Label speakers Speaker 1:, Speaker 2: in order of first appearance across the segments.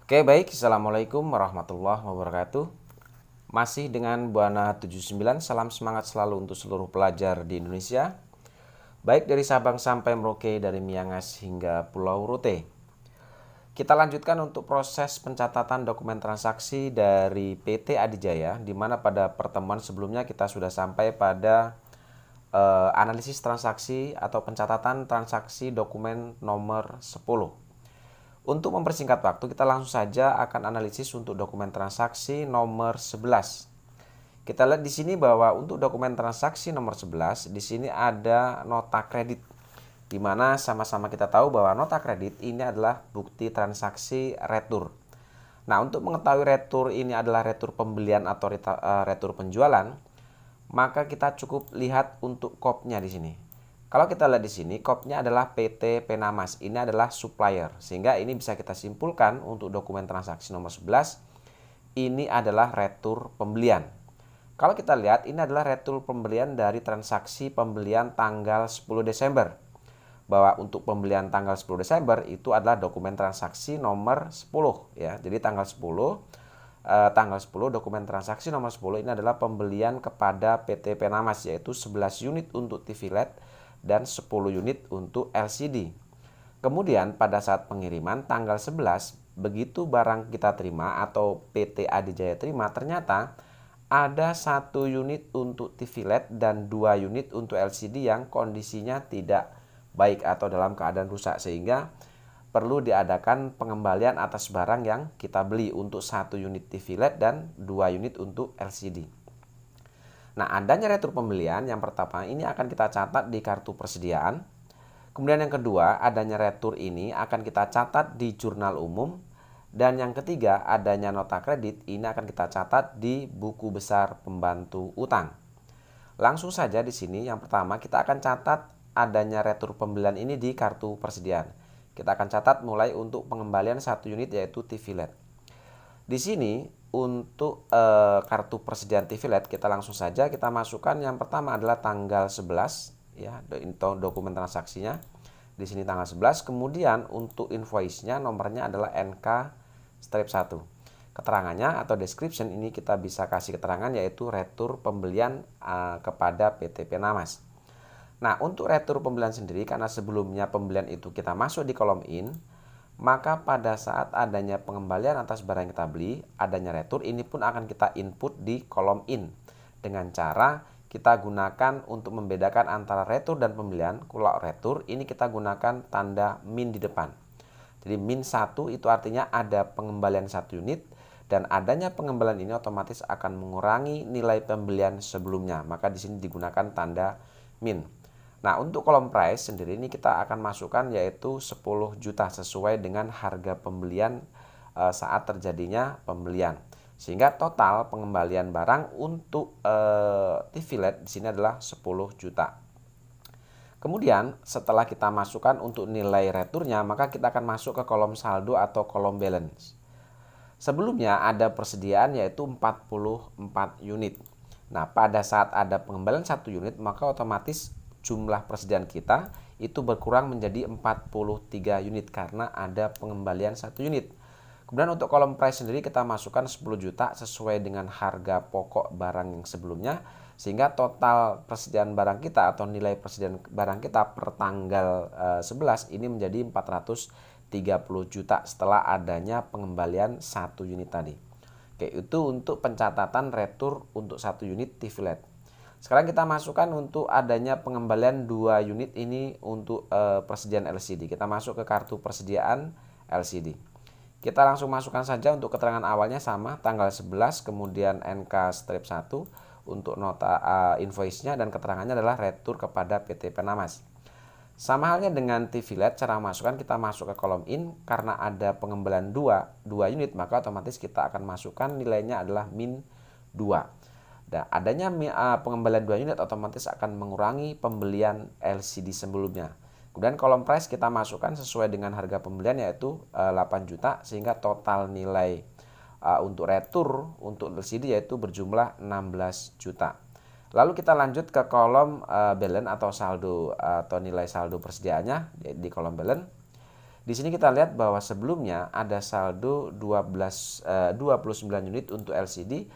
Speaker 1: Oke, baik. Assalamualaikum warahmatullahi wabarakatuh. Masih dengan Buana 79, salam semangat selalu untuk seluruh pelajar di Indonesia. Baik dari Sabang sampai Merauke, dari Miangas hingga Pulau Rote. Kita lanjutkan untuk proses pencatatan dokumen transaksi dari PT Adijaya, di mana pada pertemuan sebelumnya kita sudah sampai pada analisis transaksi atau pencatatan transaksi dokumen nomor 10. Untuk mempersingkat waktu, kita langsung saja akan analisis untuk dokumen transaksi nomor 11. Kita lihat di sini bahwa untuk dokumen transaksi nomor 11, di sini ada nota kredit. Di mana sama-sama kita tahu bahwa nota kredit ini adalah bukti transaksi retur. Nah, untuk mengetahui retur ini adalah retur pembelian atau retur penjualan, maka kita cukup lihat untuk kopnya di sini. Kalau kita lihat di sini, kopnya adalah PT Penamas. Ini adalah supplier. Sehingga ini bisa kita simpulkan untuk dokumen transaksi nomor 11, ini adalah retur pembelian. Kalau kita lihat, ini adalah retur pembelian dari transaksi pembelian tanggal 10 Desember. Bahwa untuk pembelian tanggal 10 Desember itu adalah dokumen transaksi nomor 10. Ya. Jadi tanggal 10 dokumen transaksi nomor 10 ini adalah pembelian kepada PT Penamas, yaitu 11 unit untuk TV LED dan 10 unit untuk LCD. Kemudian pada saat pengiriman tanggal 11, begitu barang kita terima atau PT Adijaya terima, ternyata ada 1 unit untuk TV LED dan 2 unit untuk LCD yang kondisinya tidak baik atau dalam keadaan rusak, sehingga perlu diadakan pengembalian atas barang yang kita beli untuk 1 unit TV LED dan 2 unit untuk LCD. Nah, adanya retur pembelian yang pertama ini akan kita catat di kartu persediaan. Kemudian yang kedua, adanya retur ini akan kita catat di jurnal umum. Dan yang ketiga, adanya nota kredit ini akan kita catat di buku besar pembantu utang. Langsung saja di sini, yang pertama kita akan catat adanya retur pembelian ini di kartu persediaan. Kita akan catat mulai untuk pengembalian 1 unit yaitu TV LED. Di sini untuk kartu persediaan TV LED kita langsung saja kita masukkan. Yang pertama adalah tanggal 11 ya, dokumen transaksinya. Di sini tanggal 11. Kemudian untuk invoice-nya nomornya adalah NK-1. Keterangannya atau description ini kita bisa kasih keterangan yaitu retur pembelian kepada PT Penamas. Nah, untuk retur pembelian sendiri, karena sebelumnya pembelian itu kita masuk di kolom in, maka pada saat adanya pengembalian atas barang yang kita beli, adanya retur, ini pun akan kita input di kolom in. Dengan cara kita gunakan untuk membedakan antara retur dan pembelian. Kalau retur, ini kita gunakan tanda min di depan. Jadi min 1 itu artinya ada pengembalian 1 unit, dan adanya pengembalian ini otomatis akan mengurangi nilai pembelian sebelumnya. Maka di sini digunakan tanda min. Nah, untuk kolom price sendiri ini kita akan masukkan yaitu 10 juta sesuai dengan harga pembelian saat terjadinya pembelian. Sehingga total pengembalian barang untuk TV LED di sini adalah 10 juta. Kemudian setelah kita masukkan untuk nilai returnya, maka kita akan masuk ke kolom saldo atau kolom balance. Sebelumnya ada persediaan yaitu 44 unit. Nah, pada saat ada pengembalian 1 unit, maka otomatis jumlah persediaan kita itu berkurang menjadi 43 unit karena ada pengembalian 1 unit. Kemudian untuk kolom price sendiri kita masukkan 10 juta sesuai dengan harga pokok barang yang sebelumnya, sehingga total persediaan barang kita atau nilai persediaan barang kita per tanggal 11 ini menjadi 430 juta setelah adanya pengembalian 1 unit tadi. Oke, itu untuk pencatatan retur untuk 1 unit TV LED. Sekarang kita masukkan untuk adanya pengembalian 2 unit ini untuk persediaan LCD. Kita masuk ke kartu persediaan LCD. Kita langsung masukkan saja untuk keterangan awalnya sama, tanggal 11, kemudian NK-1 untuk nota invoice-nya, dan keterangannya adalah retur kepada PT Penamas. Sama halnya dengan TV LED, cara masukkan kita masuk ke kolom in, karena ada pengembalian 2 unit, maka otomatis kita akan masukkan nilainya adalah min 2. Dan adanya pengembalian 2 unit otomatis akan mengurangi pembelian LCD sebelumnya. Kemudian kolom price kita masukkan sesuai dengan harga pembelian yaitu 8 juta, sehingga total nilai untuk retur untuk LCD yaitu berjumlah 16 juta. Lalu kita lanjut ke kolom balance atau saldo atau nilai saldo persediaannya di kolom balance. Di sini kita lihat bahwa sebelumnya ada saldo 29 unit untuk LCD.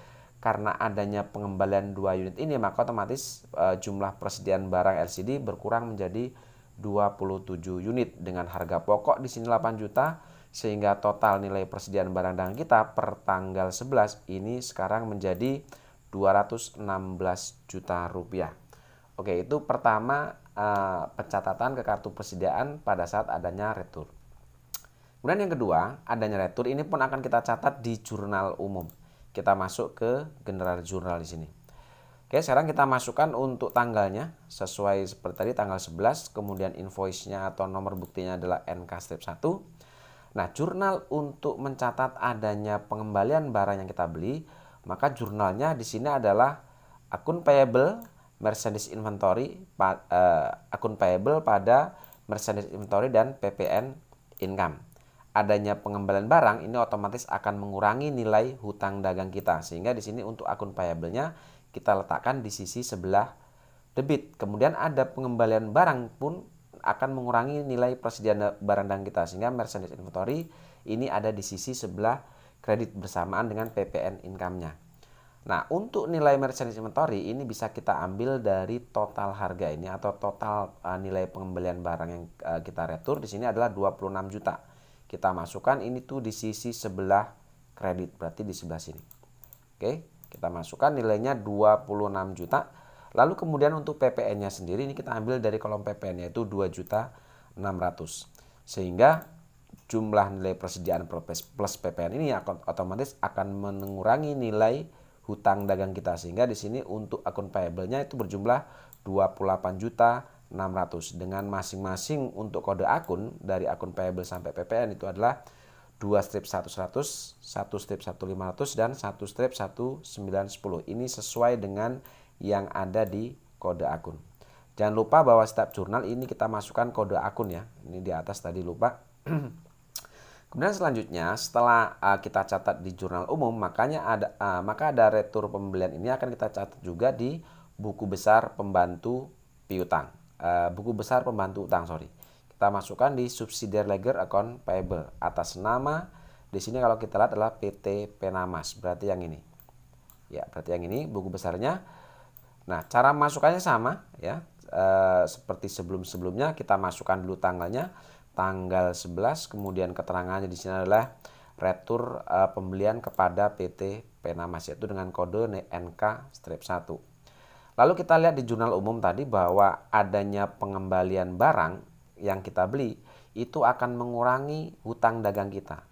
Speaker 1: Karena adanya pengembalian 2 unit ini, maka otomatis jumlah persediaan barang LCD berkurang menjadi 27 unit dengan harga pokok di sini 8 juta, sehingga total nilai persediaan barang dagangan kita per tanggal 11 ini sekarang menjadi 216 juta rupiah. Oke, itu pertama pencatatan ke kartu persediaan pada saat adanya retur. Kemudian yang kedua, adanya retur ini pun akan kita catat di jurnal umum. Kita masuk ke general jurnal di sini. Oke, sekarang kita masukkan untuk tanggalnya sesuai seperti tadi tanggal 11, kemudian invoice-nya atau nomor buktinya adalah NK-1. Nah, jurnal untuk mencatat adanya pengembalian barang yang kita beli, maka jurnalnya di sini adalah akun payable merchandise inventory, akun payable pada merchandise inventory dan PPN income. Adanya pengembalian barang ini otomatis akan mengurangi nilai hutang dagang kita, sehingga di sini untuk akun payable-nya kita letakkan di sisi sebelah debit. Kemudian ada pengembalian barang pun akan mengurangi nilai persediaan barang dagang kita, sehingga merchandise inventory ini ada di sisi sebelah kredit bersamaan dengan PPN income-nya. Nah, untuk nilai merchandise inventory ini bisa kita ambil dari total harga ini atau total nilai pengembalian barang yang kita retur di sini adalah 26 juta. Kita masukkan ini tuh di sisi sebelah kredit, berarti di sebelah sini. Oke, kita masukkan nilainya 26 juta. Lalu kemudian untuk PPN-nya sendiri ini kita ambil dari kolom PPN yaitu 2.600.000. Sehingga jumlah nilai persediaan plus PPN ini otomatis akan mengurangi nilai hutang dagang kita, sehingga di sini untuk akun payable-nya itu berjumlah 28.600.000 dengan masing-masing untuk kode akun dari akun payable sampai PPN itu adalah 2 strip 100, 1 strip 1500 dan 1 strip 1910. Ini sesuai dengan yang ada di kode akun. Jangan lupa bahwa setiap jurnal ini kita masukkan kode akun ya. Ini di atas tadi lupa. Kemudian selanjutnya setelah kita catat di jurnal umum, maka ada retur pembelian ini akan kita catat juga di buku besar pembantu piutang. Buku besar pembantu utang, kita masukkan di subsidiary ledger account payable atas nama di sini kalau kita lihat adalah PT Penamas, berarti yang ini. Ya, berarti yang ini buku besarnya. Nah, cara masukkannya sama ya. Seperti sebelum-sebelumnya kita masukkan dulu tanggalnya, tanggal 11, kemudian keterangannya di sini adalah retur pembelian kepada PT Penamas yaitu dengan kode NK-1. Lalu kita lihat di jurnal umum tadi bahwa adanya pengembalian barang yang kita beli itu akan mengurangi hutang dagang kita.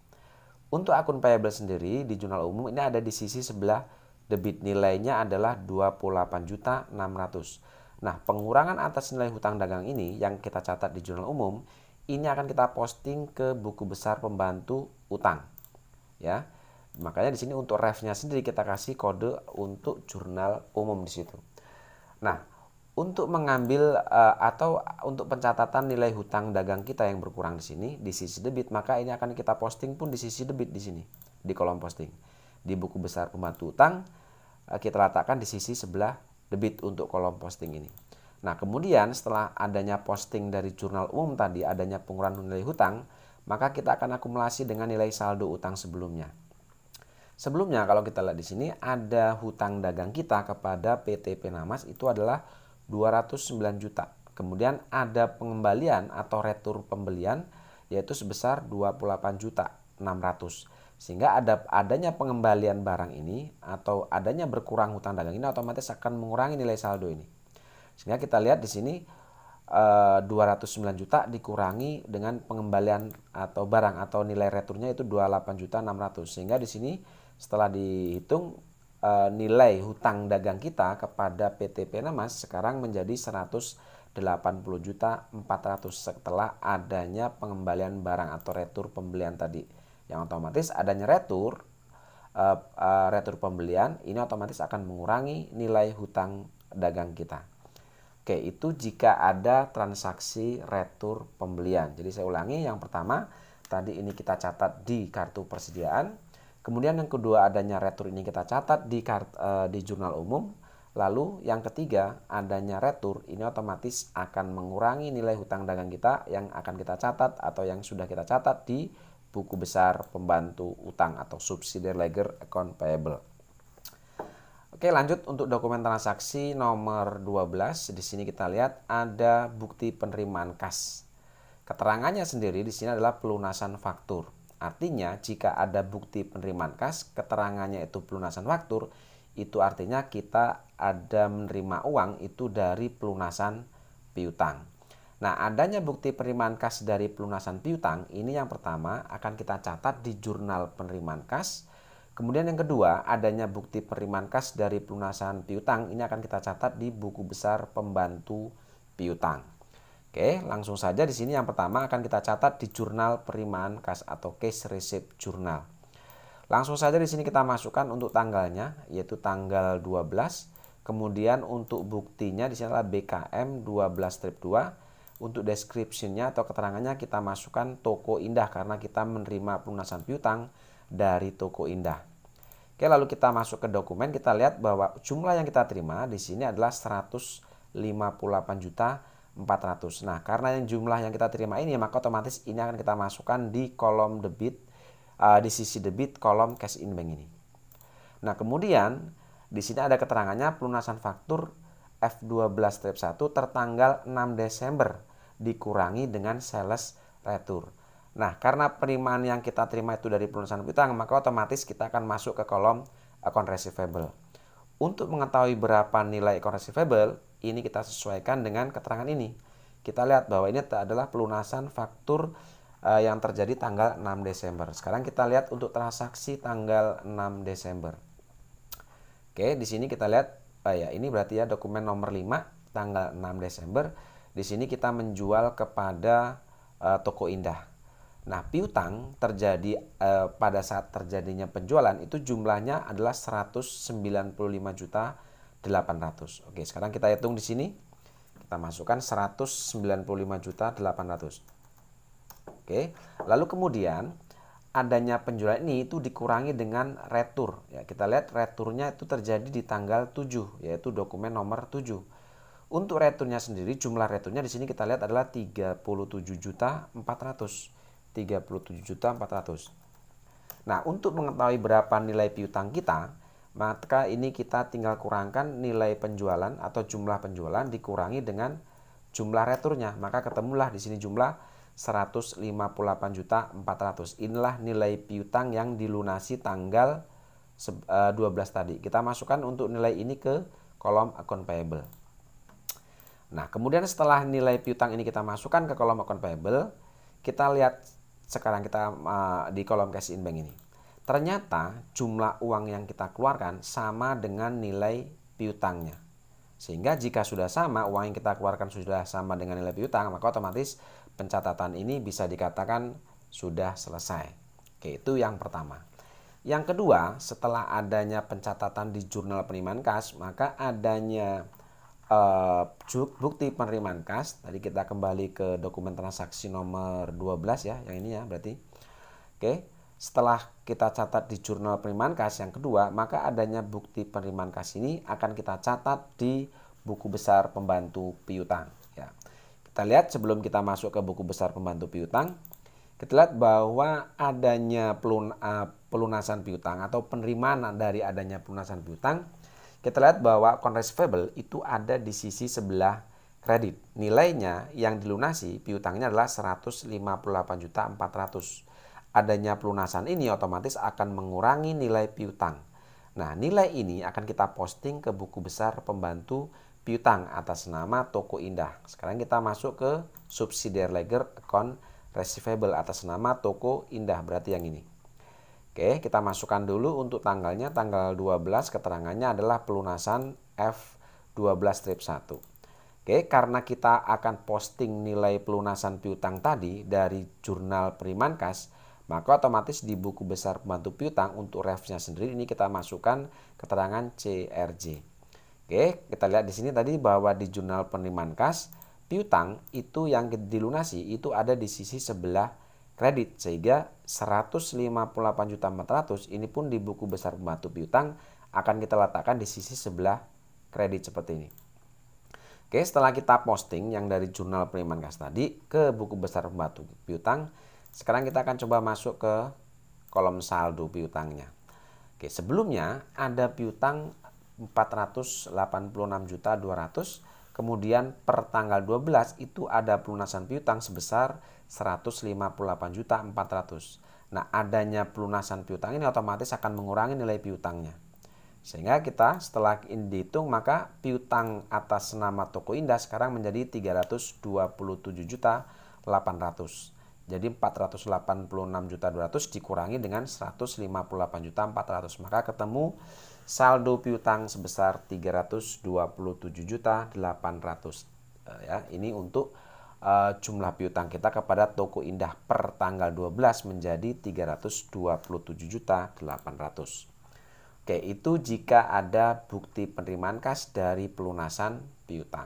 Speaker 1: Untuk akun payable sendiri di jurnal umum ini ada di sisi sebelah debit, nilainya adalah 28.600.000. Nah, pengurangan atas nilai hutang dagang ini yang kita catat di jurnal umum ini akan kita posting ke buku besar pembantu utang. Ya. Makanya di sini untuk ref-nya sendiri kita kasih kode untuk jurnal umum di situ. Nah, untuk mengambil atau untuk pencatatan nilai hutang dagang kita yang berkurang di sini di sisi debit, maka ini akan kita posting pun di sisi debit di sini di kolom posting. Di buku besar pembantu utang kita letakkan di sisi sebelah debit untuk kolom posting ini. Nah, kemudian setelah adanya posting dari jurnal umum tadi adanya pengurangan nilai hutang, maka kita akan akumulasi dengan nilai saldo utang sebelumnya. Sebelumnya kalau kita lihat di sini ada hutang dagang kita kepada PT Penamas itu adalah 209 juta. Kemudian ada pengembalian atau retur pembelian yaitu sebesar 28.600.000. Sehingga adanya pengembalian barang ini atau adanya berkurang hutang dagang ini otomatis akan mengurangi nilai saldo ini. Sehingga kita lihat di sini 209 juta dikurangi dengan pengembalian atau barang atau nilai returnya itu 28.600.000. Sehingga di sini setelah dihitung nilai hutang dagang kita kepada PT Penamas sekarang menjadi 180.400.000 setelah adanya pengembalian barang atau retur pembelian tadi. Yang otomatis adanya retur pembelian ini otomatis akan mengurangi nilai hutang dagang kita. Oke, itu jika ada transaksi retur pembelian. Jadi saya ulangi, yang pertama tadi ini kita catat di kartu persediaan. Kemudian yang kedua adanya retur ini kita catat di jurnal umum. Lalu yang ketiga, adanya retur, ini otomatis akan mengurangi nilai hutang dagang kita yang akan kita catat atau yang sudah kita catat di buku besar pembantu utang atau subsidiary ledger account payable. Oke, lanjut untuk dokumen transaksi nomor 12. Di sini kita lihat ada bukti penerimaan kas. Keterangannya sendiri di sini adalah pelunasan faktur. Artinya, jika ada bukti penerimaan kas, keterangannya itu pelunasan faktur, itu artinya kita ada menerima uang itu dari pelunasan piutang. Nah, adanya bukti penerimaan kas dari pelunasan piutang, ini yang pertama akan kita catat di jurnal penerimaan kas. Kemudian yang kedua, adanya bukti penerimaan kas dari pelunasan piutang, ini akan kita catat di buku besar pembantu piutang. Oke, langsung saja di sini yang pertama akan kita catat di jurnal penerimaan kas atau cash receipt journal. Langsung saja di sini kita masukkan untuk tanggalnya, yaitu tanggal 12. Kemudian untuk buktinya di sini adalah BKM 12-2. Untuk description-nya atau keterangannya kita masukkan Toko Indah karena kita menerima pelunasan piutang dari Toko Indah. Oke, lalu kita masuk ke dokumen, kita lihat bahwa jumlah yang kita terima di sini adalah 158.400. Nah, karena yang jumlah yang kita terima ini, maka otomatis ini akan kita masukkan di kolom debit, di sisi debit kolom cash in bank ini. Nah, kemudian di sini ada keterangannya pelunasan faktur F12-1 tertanggal 6 Desember dikurangi dengan sales retur. Nah, karena penerimaan yang kita terima itu dari pelunasan piutang, maka otomatis kita akan masuk ke kolom account receivable. Untuk mengetahui berapa nilai account receivable, ini kita sesuaikan dengan keterangan ini. Kita lihat bahwa ini adalah pelunasan faktur yang terjadi tanggal 6 Desember. Sekarang kita lihat untuk transaksi tanggal 6 Desember. Oke, di sini kita lihat ini berarti ya dokumen nomor 5 tanggal 6 Desember. Di sini kita menjual kepada Toko Indah. Nah, piutang terjadi pada saat terjadinya penjualan itu jumlahnya adalah 195.800. Oke, sekarang kita hitung di sini. Kita masukkan 195.800. Oke, lalu kemudian adanya penjualan ini itu dikurangi dengan retur. Ya, kita lihat returnya itu terjadi di tanggal 7, yaitu dokumen nomor 7. Untuk returnya sendiri, jumlah returnya di sini kita lihat adalah 37.400. 37.400. Nah, untuk mengetahui berapa nilai piutang kita, maka ini kita tinggal kurangkan nilai penjualan atau jumlah penjualan dikurangi dengan jumlah returnya. Maka ketemulah di sini jumlah 158.400. Inilah nilai piutang yang dilunasi tanggal 12 tadi. Kita masukkan untuk nilai ini ke kolom account payable. Nah, kemudian setelah nilai piutang ini kita masukkan ke kolom account payable, kita lihat sekarang kita di kolom cash in bank ini. Ternyata jumlah uang yang kita keluarkan sama dengan nilai piutangnya. Sehingga jika sudah sama, uang yang kita keluarkan sudah sama dengan nilai piutang, maka otomatis pencatatan ini bisa dikatakan sudah selesai. Oke, itu yang pertama. Yang kedua, setelah adanya pencatatan di jurnal penerimaan kas, maka adanya bukti penerimaan kas. Tadi kita kembali ke dokumen transaksi nomor 12 ya, yang ini ya berarti. Oke, setelah kita catat di jurnal penerimaan kas yang kedua, maka adanya bukti penerimaan kas ini akan kita catat di buku besar pembantu piutang. Ya. Kita lihat sebelum kita masuk ke buku besar pembantu piutang, kita lihat bahwa adanya pelunasan piutang atau penerimaan dari adanya pelunasan piutang. Kita lihat bahwa account receivable itu ada di sisi sebelah kredit. Nilainya yang dilunasi piutangnya adalah 158.400. Adanya pelunasan ini otomatis akan mengurangi nilai piutang. Nah, nilai ini akan kita posting ke buku besar pembantu piutang atas nama Toko Indah. Sekarang kita masuk ke subsidiary ledger account receivable atas nama Toko Indah, berarti yang ini. Oke, kita masukkan dulu untuk tanggalnya, tanggal 12 keterangannya adalah pelunasan F12-1. Oke, karena kita akan posting nilai pelunasan piutang tadi dari jurnal penerimaan kas, maka otomatis di buku besar pembantu piutang untuk refnya sendiri ini kita masukkan keterangan CRJ. Oke, kita lihat di sini tadi bahwa di jurnal penerimaan kas, piutang itu yang dilunasi itu ada di sisi sebelah kredit, sehingga 158.400 ini pun di buku besar pembantu piutang akan kita letakkan di sisi sebelah kredit seperti ini. Oke, setelah kita posting yang dari jurnal penerimaan kas tadi ke buku besar pembantu piutang, sekarang kita akan coba masuk ke kolom saldo piutangnya. Oke, sebelumnya ada piutang 486.200.000, kemudian per tanggal 12 itu ada pelunasan piutang sebesar 158.400.000. Nah, adanya pelunasan piutang ini otomatis akan mengurangi nilai piutangnya. Sehingga kita setelah ini dihitung, maka piutang atas nama Toko Indah sekarang menjadi 327.800.000. Jadi 486.200.000 dikurangi dengan 158.400.000. Maka ketemu saldo piutang sebesar 327.800.000. Ya, ini untuk jumlah piutang kita kepada Toko Indah per tanggal 12 menjadi 327.800.000. Oke, itu jika ada bukti penerimaan kas dari pelunasan piutang.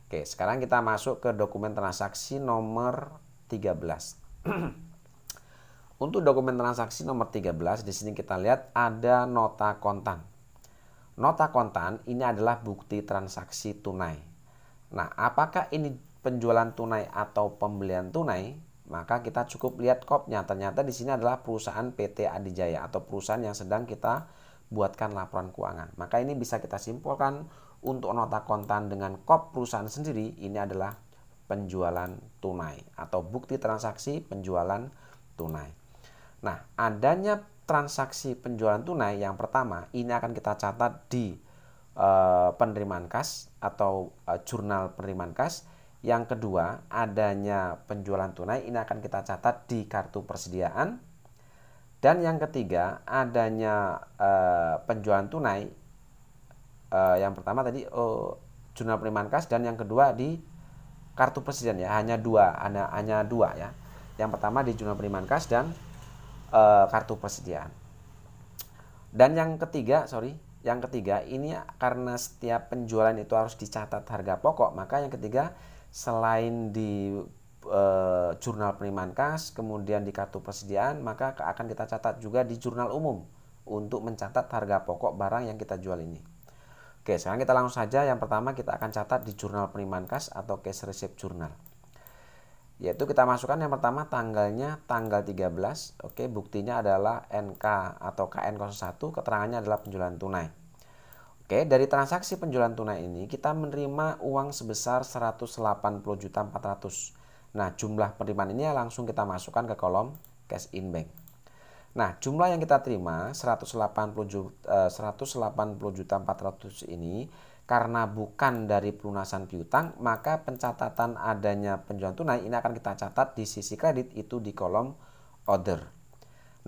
Speaker 1: Oke, sekarang kita masuk ke dokumen transaksi nomor 13. Untuk dokumen transaksi nomor 13, di sini kita lihat ada nota kontan. Nota kontan ini adalah bukti transaksi tunai. Nah, apakah ini penjualan tunai atau pembelian tunai? Maka kita cukup lihat kopnya. Ternyata di sini adalah perusahaan PT Adijaya atau perusahaan yang sedang kita buatkan laporan keuangan. Maka ini bisa kita simpulkan untuk nota kontan dengan kop perusahaan sendiri, ini adalah penjualan tunai atau bukti transaksi penjualan tunai. Nah, adanya transaksi penjualan tunai yang pertama ini akan kita catat di penerimaan kas atau jurnal penerimaan kas. Yang kedua, adanya penjualan tunai ini akan kita catat di kartu persediaan. Dan yang ketiga, adanya penjualan tunai, yang pertama tadi jurnal penerimaan kas, dan yang kedua di kartu persediaan ya, hanya dua ya. Yang pertama di jurnal penerimaan kas dan kartu persediaan. Dan yang ketiga ini karena setiap penjualan itu harus dicatat harga pokok, maka yang ketiga selain di jurnal penerimaan kas, kemudian di kartu persediaan, maka akan kita catat juga di jurnal umum untuk mencatat harga pokok barang yang kita jual ini. Oke, sekarang kita langsung saja. Yang pertama kita akan catat di jurnal penerimaan kas atau cash receipt journal. Yaitu kita masukkan yang pertama tanggalnya tanggal 13. Oke, buktinya adalah NK atau KN01, keterangannya adalah penjualan tunai. Oke, dari transaksi penjualan tunai ini kita menerima uang sebesar 180.400.000. Nah, jumlah penerimaan ini langsung kita masukkan ke kolom cash in bank. Nah, jumlah yang kita terima 180.400.000 ini karena bukan dari pelunasan piutang, maka pencatatan adanya penjualan tunai ini akan kita catat di sisi kredit, itu di kolom order.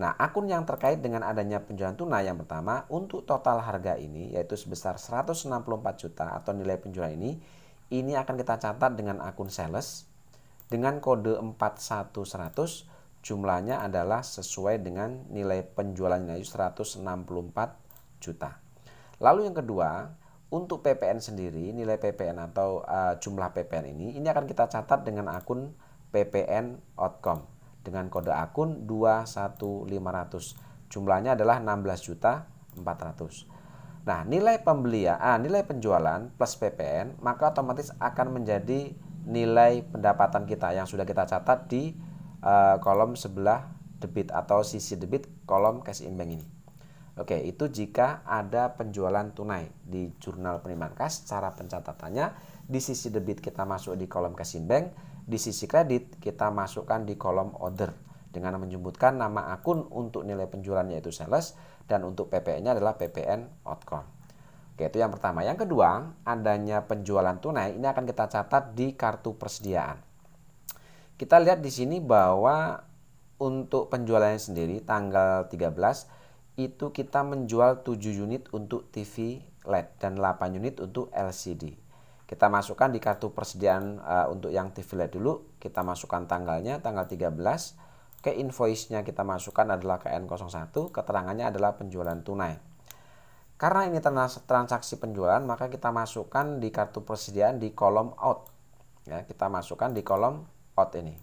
Speaker 1: Nah, akun yang terkait dengan adanya penjualan tunai yang pertama untuk total harga ini yaitu sebesar 164 juta atau nilai penjualan ini akan kita catat dengan akun sales dengan kode 41100, jumlahnya adalah sesuai dengan nilai penjualannya yaitu 164 juta. Lalu yang kedua, untuk PPN sendiri, nilai PPN atau jumlah PPN ini akan kita catat dengan akun PPN outcome dengan kode akun 21500. Jumlahnya adalah 16.400.000. Nah, nilai penjualan plus PPN maka otomatis akan menjadi nilai pendapatan kita yang sudah kita catat di kolom sebelah debit atau sisi debit kolom cash in bank ini. Oke, itu jika ada penjualan tunai di jurnal penerimaan kas. Cara pencatatannya di sisi debit kita masuk di kolom cash in bank, di sisi kredit kita masukkan di kolom order dengan menyebutkan nama akun untuk nilai penjualannya yaitu sales dan untuk PPN-nya adalah PPN outcome. Oke, itu yang pertama. Yang kedua, adanya penjualan tunai ini akan kita catat di kartu persediaan. Kita lihat di sini bahwa untuk penjualannya sendiri tanggal 13 itu kita menjual 7 unit untuk TV LED dan 8 unit untuk LCD. Kita masukkan di kartu persediaan untuk yang TV LED dulu. Kita masukkan tanggalnya tanggal 13. Oke, invoice-nya kita masukkan adalah KN01, keterangannya adalah penjualan tunai. Karena ini transaksi penjualan, maka kita masukkan di kartu persediaan di kolom out. Ya, kita masukkan di kolom out ini.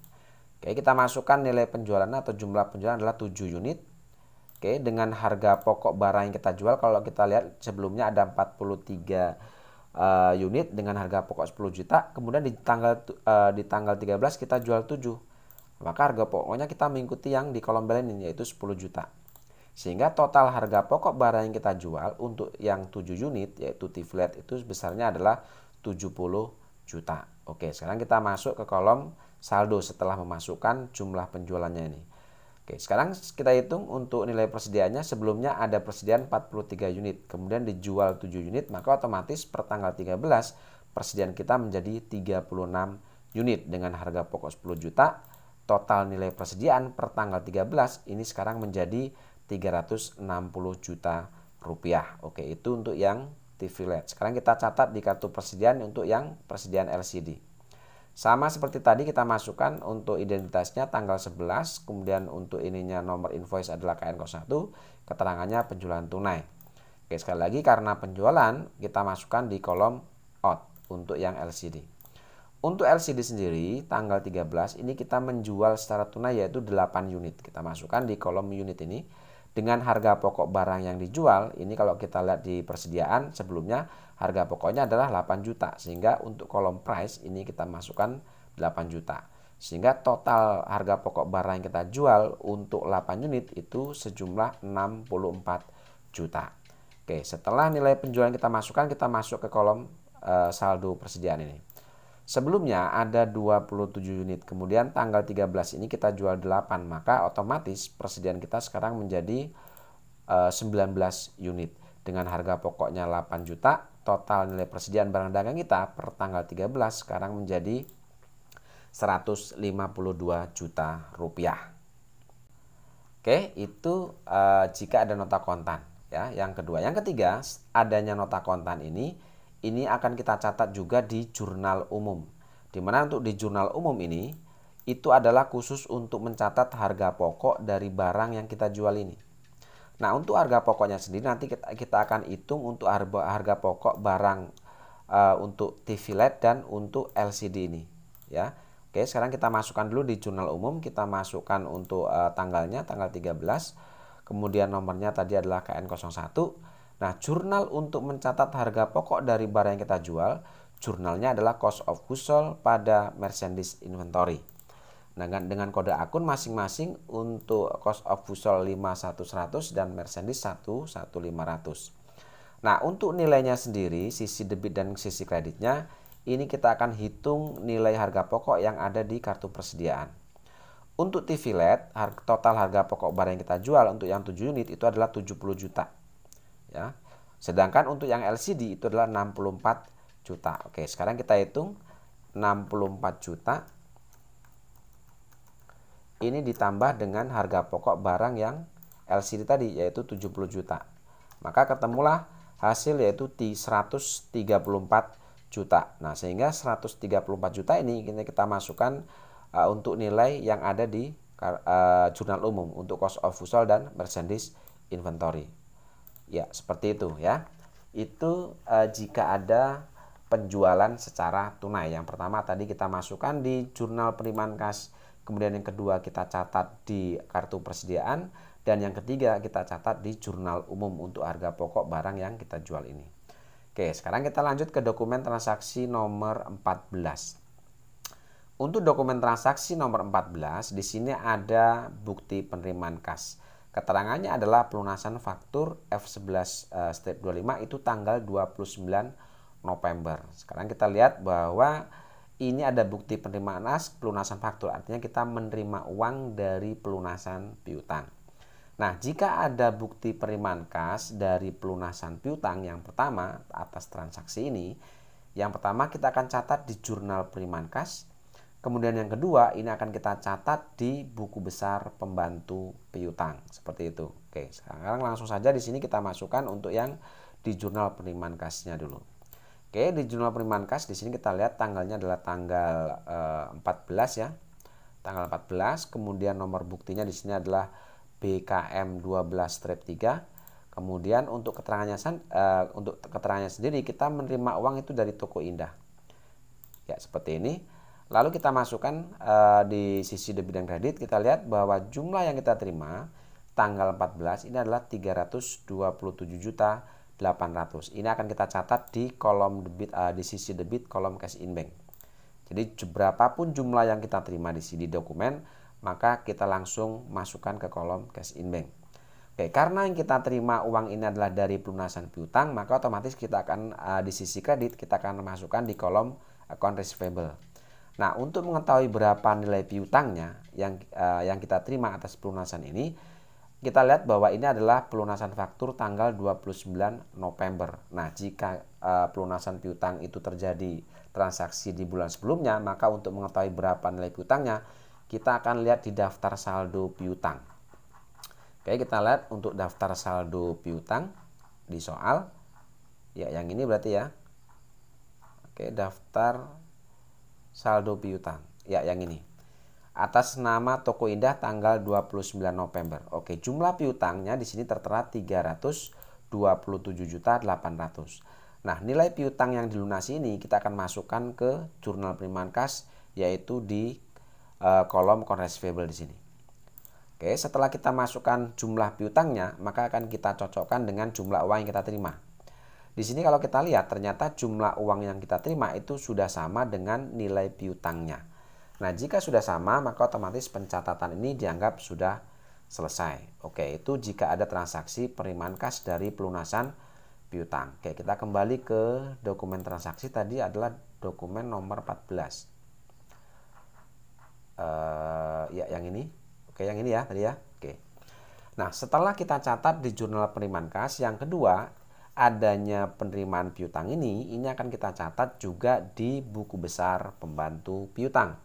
Speaker 1: Oke, kita masukkan nilai penjualan atau jumlah penjualan adalah 7 unit. Oke, dengan harga pokok barang yang kita jual, kalau kita lihat sebelumnya ada 43 unit dengan harga pokok 10 juta, kemudian di tanggal 13 kita jual 7. Maka harga pokoknya kita mengikuti yang di kolom bawah ini, yaitu 10 juta. Sehingga total harga pokok barang yang kita jual untuk yang 7 unit yaitu T-Flat itu besarnya adalah 70 juta. Oke, sekarang kita masuk ke kolom saldo setelah memasukkan jumlah penjualannya ini. Oke, sekarang kita hitung untuk nilai persediaannya. Sebelumnya ada persediaan 43 unit, kemudian dijual 7 unit, maka otomatis per tanggal 13 persediaan kita menjadi 36 unit dengan harga pokok 10 juta. Total nilai persediaan per tanggal 13 ini sekarang menjadi 360 juta rupiah. Oke, itu untuk yang TV LED. Sekarang kita catat di kartu persediaan untuk yang persediaan LCD. Sama seperti tadi kita masukkan untuk identitasnya tanggal 11, kemudian untuk ininya nomor invoice adalah KN01, keterangannya penjualan tunai. Oke, sekali lagi karena penjualan kita masukkan di kolom out untuk yang LCD. Untuk LCD sendiri tanggal 13 ini kita menjual secara tunai yaitu 8 unit. Kita masukkan di kolom unit ini dengan harga pokok barang yang dijual. Ini kalau kita lihat di persediaan sebelumnya harga pokoknya adalah 8 juta. Sehingga untuk kolom price ini kita masukkan 8 juta. Sehingga total harga pokok barang yang kita jual untuk 8 unit itu sejumlah 64 juta. Oke, setelah nilai penjualan kita masukkan, kita masuk ke kolom saldo persediaan ini. Sebelumnya ada 27 unit, kemudian tanggal 13 ini kita jual 8, maka otomatis persediaan kita sekarang menjadi 19 unit. Dengan harga pokoknya 8 juta, total nilai persediaan barang dagang kita per tanggal 13 sekarang menjadi 152 juta rupiah. Oke, itu jika ada nota kontan. Ya, yang kedua. Yang ketiga, adanya nota kontan ini akan kita catat juga di jurnal umum. Dimana untuk di jurnal umum ini itu adalah khusus untuk mencatat harga pokok dari barang yang kita jual ini. Nah, untuk harga pokoknya sendiri nanti kita akan hitung untuk harga pokok barang untuk TV LED dan untuk LCD ini. Ya, oke, sekarang kita masukkan dulu di jurnal umum. Kita masukkan untuk tanggalnya tanggal 13. Kemudian nomornya tadi adalah KN01. Nah, jurnal untuk mencatat harga pokok dari barang yang kita jual, jurnalnya adalah cost of goods sold pada merchandise inventory. Nah, dengan kode akun masing-masing untuk cost of goods sold 51100 dan merchandise 11500. Nah, untuk nilainya sendiri, sisi debit dan sisi kreditnya, ini kita akan hitung nilai harga pokok yang ada di kartu persediaan. Untuk TV LED, total harga pokok barang yang kita jual untuk yang 7 unit itu adalah 70 juta. Ya. Sedangkan untuk yang LCD itu adalah 64 juta. Oke, sekarang kita hitung 64 juta ini ditambah dengan harga pokok barang yang LCD tadi yaitu 70 juta. Maka ketemulah hasil yaitu 134 juta. Nah, sehingga 134 juta ini kita masukkan untuk nilai yang ada di jurnal umum untuk cost of goods sold dan merchandise inventory. Ya, seperti itu ya. Itu jika ada penjualan secara tunai. Yang pertama tadi kita masukkan di jurnal penerimaan kas, kemudian yang kedua kita catat di kartu persediaan, dan yang ketiga kita catat di jurnal umum untuk harga pokok barang yang kita jual ini. Oke, sekarang kita lanjut ke dokumen transaksi nomor 14. Untuk dokumen transaksi nomor 14 di sini ada bukti penerimaan kas. Keterangannya adalah pelunasan faktur F11-25 itu tanggal 29 November. Sekarang kita lihat bahwa ini ada bukti penerimaan kas pelunasan faktur. Artinya kita menerima uang dari pelunasan piutang. Nah, jika ada bukti penerimaan kas dari pelunasan piutang yang pertama atas transaksi ini, yang pertama kita akan catat di jurnal penerimaan kas. Kemudian yang kedua ini akan kita catat di buku besar pembantu piutang seperti itu. Oke, sekarang langsung saja di sini kita masukkan untuk yang di jurnal penerimaan kasnya dulu. Oke, di jurnal penerimaan kas di sini kita lihat tanggalnya adalah tanggal 14 ya. Tanggal 14, kemudian nomor buktinya di sini adalah BKM 12-3. Kemudian untuk keterangannya sendiri kita menerima uang itu dari Toko Indah. Ya, seperti ini. Lalu kita masukkan di sisi debit dan kredit, kita lihat bahwa jumlah yang kita terima tanggal 14 ini adalah 327 juta 800. Ini akan kita catat di kolom debit, di sisi debit kolom cash in bank. Jadi berapapun jumlah yang kita terima di sini dokumen, maka kita langsung masukkan ke kolom cash in bank. Oke, karena yang kita terima uang ini adalah dari pelunasan piutang, maka otomatis kita akan di sisi kredit kita akan masukkan di kolom account receivable. Nah, untuk mengetahui berapa nilai piutangnya yang kita terima atas pelunasan ini, kita lihat bahwa ini adalah pelunasan faktur tanggal 29 November. Nah, jika pelunasan piutang itu terjadi transaksi di bulan sebelumnya, maka untuk mengetahui berapa nilai piutangnya, kita akan lihat di daftar saldo piutang. Oke, kita lihat untuk daftar saldo piutang di soal. Ya, yang ini berarti ya. Oke, daftar saldo piutang. Ya, yang ini. Atas nama Toko Indah tanggal 29 November. Oke, jumlah piutangnya di sini tertera 327.800. Nah, nilai piutang yang dilunasi ini kita akan masukkan ke jurnal penerimaan kas, yaitu di kolom account receivable di sini. Oke, setelah kita masukkan jumlah piutangnya, maka akan kita cocokkan dengan jumlah uang yang kita terima. Di sini kalau kita lihat ternyata jumlah uang yang kita terima itu sudah sama dengan nilai piutangnya. Nah, jika sudah sama, maka otomatis pencatatan ini dianggap sudah selesai. Oke, itu jika ada transaksi penerimaan kas dari pelunasan piutang. Oke, kita kembali ke dokumen transaksi. Tadi adalah dokumen nomor 14. Ya, yang ini. Oke, yang ini ya tadi ya. Oke. Nah, setelah kita catat di jurnal penerimaan kas, yang kedua, adanya penerimaan piutang ini akan kita catat juga di buku besar pembantu piutang.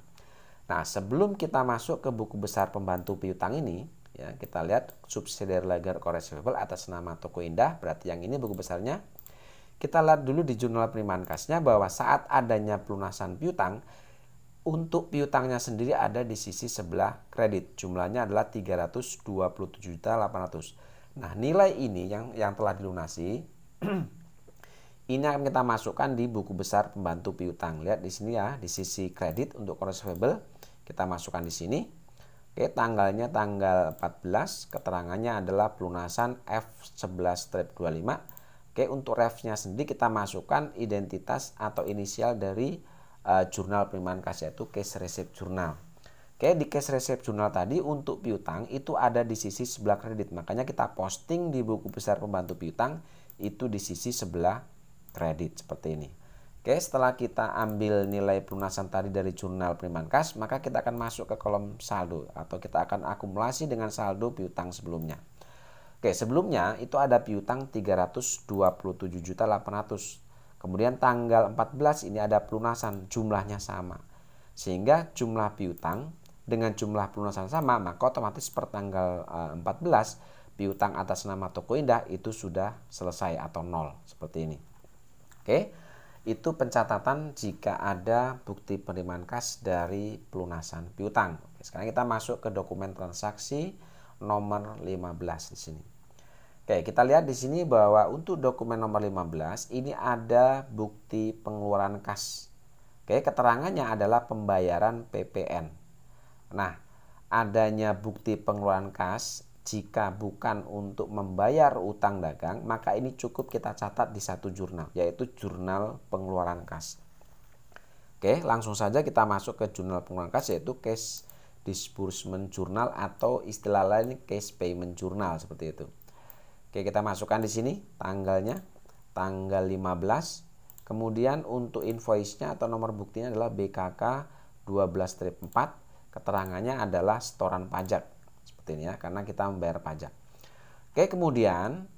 Speaker 1: Nah, sebelum kita masuk ke buku besar pembantu piutang ini, ya, kita lihat subsidiary ledger account receivable atas nama Toko Indah, berarti yang ini buku besarnya. Kita lihat dulu di jurnal penerimaan kasnya bahwa saat adanya pelunasan piutang, untuk piutangnya sendiri ada di sisi sebelah kredit. Jumlahnya adalah 327.800. Nah, nilai ini yang telah dilunasi ini akan kita masukkan di buku besar pembantu piutang. Lihat di sini ya, di sisi kredit untuk account receivable kita masukkan di sini. Oke, tanggalnya tanggal 14, keterangannya adalah pelunasan F11-25. Oke, untuk refnya sendiri kita masukkan identitas atau inisial dari jurnal penerimaan kas, yaitu cash receipt journal. Oke, di cash receipt journal tadi untuk piutang itu ada di sisi sebelah kredit. Makanya kita posting di buku besar pembantu piutang itu di sisi sebelah kredit seperti ini. Oke, setelah kita ambil nilai pelunasan tadi dari jurnal penerimaan kas, maka kita akan masuk ke kolom saldo atau kita akan akumulasi dengan saldo piutang sebelumnya. Oke, sebelumnya itu ada piutang 327.800. Kemudian tanggal 14 ini ada pelunasan, jumlahnya sama. Sehingga jumlah piutang dengan jumlah pelunasan sama, maka otomatis per tanggal 14 piutang atas nama Toko Indah itu sudah selesai atau nol seperti ini. Oke, itu pencatatan jika ada bukti penerimaan kas dari pelunasan piutang. Oke, sekarang kita masuk ke dokumen transaksi nomor 15 di sini. Oke, kita lihat di sini bahwa untuk dokumen nomor 15 ini ada bukti pengeluaran kas. Oke, keterangannya adalah pembayaran PPN. Nah, adanya bukti pengeluaran kas jika bukan untuk membayar utang dagang, maka ini cukup kita catat di satu jurnal, yaitu jurnal pengeluaran kas. Oke, langsung saja kita masuk ke jurnal pengeluaran kas, yaitu cash disbursement journal atau istilah lain cash payment journal seperti itu. Oke, kita masukkan di sini tanggalnya, tanggal 15. Kemudian untuk invoice-nya atau nomor buktinya adalah BKK 12-4. Keterangannya adalah setoran pajak. Seperti ini ya, karena kita membayar pajak. Oke, kemudian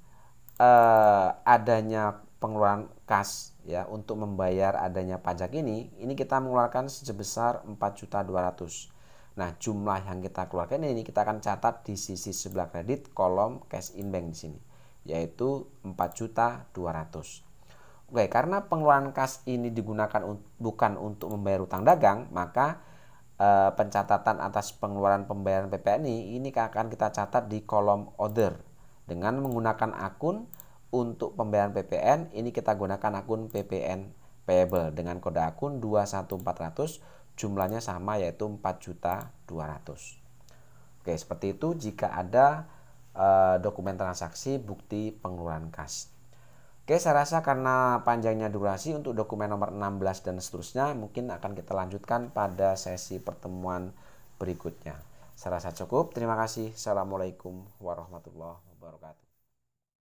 Speaker 1: adanya pengeluaran kas ya untuk membayar adanya pajak ini kita mengeluarkan sebesar 4.200.000. Nah, jumlah yang kita keluarkan ini kita akan catat di sisi sebelah kredit kolom cash in bank di sini, yaitu 4.200.000. Oke, karena pengeluaran kas ini digunakan bukan untuk membayar utang dagang, maka pencatatan atas pengeluaran pembayaran PPN ini akan kita catat di kolom order dengan menggunakan akun untuk pembayaran PPN. Ini kita gunakan akun PPN payable dengan kode akun 21400. Jumlahnya sama yaitu 4.200.000. Oke, seperti itu jika ada dokumen transaksi bukti pengeluaran kas. Oke, saya rasa karena panjangnya durasi untuk dokumen nomor 16 dan seterusnya mungkin akan kita lanjutkan pada sesi pertemuan berikutnya. Saya rasa cukup. Terima kasih. Assalamualaikum warahmatullahi wabarakatuh.